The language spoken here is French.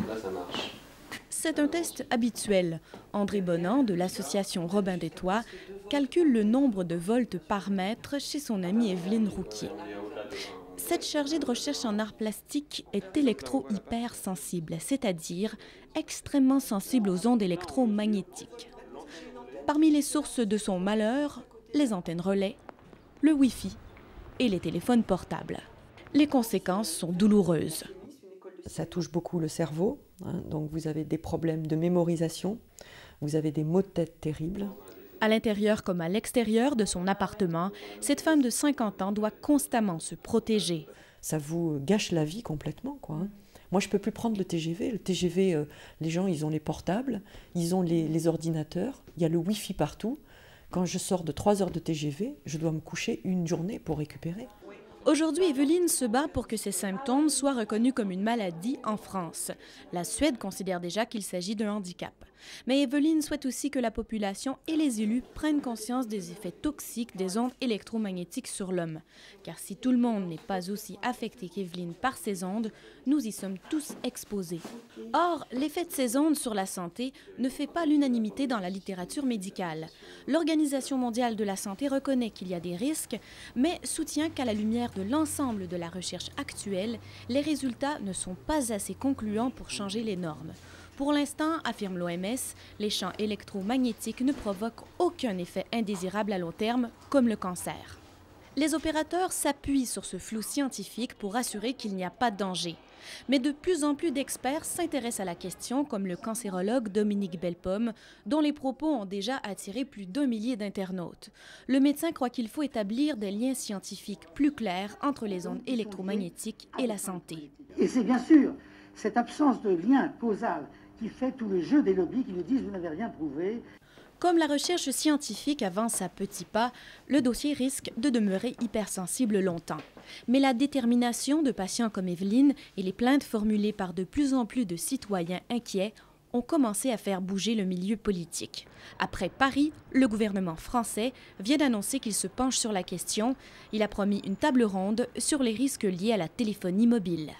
Là, ça marche. C'est un test habituel. André Bonan, de l'association Robin des Toits, calcule le nombre de volts par mètre chez son amie Evelyne Rouquier. Cette chargée de recherche en arts plastiques est électro-hypersensible, c'est-à-dire extrêmement sensible aux ondes électromagnétiques. Parmi les sources de son malheur, les antennes relais, le Wi-Fi et les téléphones portables. Les conséquences sont douloureuses. Ça touche beaucoup le cerveau, hein, donc vous avez des problèmes de mémorisation, vous avez des maux de tête terribles. À l'intérieur comme à l'extérieur de son appartement, cette femme de 50 ans doit constamment se protéger. Ça vous gâche la vie complètement, quoi, hein. Moi, je ne peux plus prendre le TGV. Le TGV, les gens, ils ont les portables, ils ont les ordinateurs, il y a le Wi-Fi partout. Quand je sors de 3 heures de TGV, je dois me coucher une journée pour récupérer. Aujourd'hui, Evelyne se bat pour que ces symptômes soient reconnus comme une maladie en France. La Suède considère déjà qu'il s'agit d'un handicap. Mais Evelyne souhaite aussi que la population et les élus prennent conscience des effets toxiques des ondes électromagnétiques sur l'homme. Car si tout le monde n'est pas aussi affecté qu'Evelyne par ces ondes, nous y sommes tous exposés. Or, l'effet de ces ondes sur la santé ne fait pas l'unanimité dans la littérature médicale. L'Organisation mondiale de la santé reconnaît qu'il y a des risques, mais soutient qu'à la lumière de l'ensemble de la recherche actuelle, les résultats ne sont pas assez concluants pour changer les normes. Pour l'instant, affirme l'OMS, les champs électromagnétiques ne provoquent aucun effet indésirable à long terme, comme le cancer. Les opérateurs s'appuient sur ce flou scientifique pour assurer qu'il n'y a pas de danger. Mais de plus en plus d'experts s'intéressent à la question, comme le cancérologue Dominique Bellepomme, dont les propos ont déjà attiré plus d'1 millier d'internautes. Le médecin croit qu'il faut établir des liens scientifiques plus clairs entre les ondes électromagnétiques et la santé. Et c'est bien sûr cette absence de lien causal qui fait tout le jeu des lobbies qui nous disent « vous n'avez rien prouvé ». Comme la recherche scientifique avance à petits pas, le dossier risque de demeurer hypersensible longtemps. Mais la détermination de patients comme Evelyne et les plaintes formulées par de plus en plus de citoyens inquiets ont commencé à faire bouger le milieu politique. Après Paris, le gouvernement français vient d'annoncer qu'il se penche sur la question. Il a promis une table ronde sur les risques liés à la téléphonie mobile.